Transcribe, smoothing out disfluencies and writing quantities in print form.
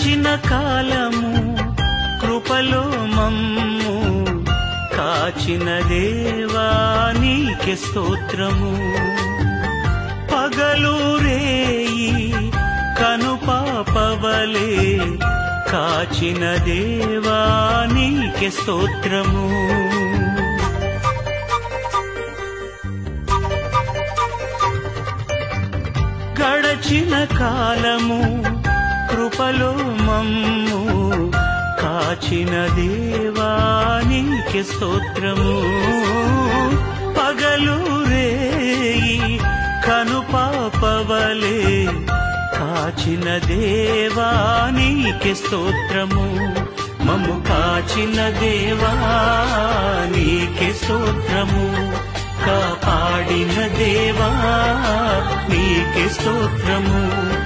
గడచిన కాలము కృపలో మమ్ము కాచిన దేవా నీకే స్తోత్రము. పగలు రేయి కనుపాపవలే కాచిన దేవా నీకే స్తోత్రము. గడచిన కాలము కృపలో మమ్ము కాచిన దేవా నీకే స్తోత్రము. పగలు రేయి కనుపాపవలే కాచిన దేవా నీకే స్తోత్రము. మమ్ము కాచిన దేవా నీకే స్తోత్రము. కాపాడిన దేవా నీకే స్తోత్రము.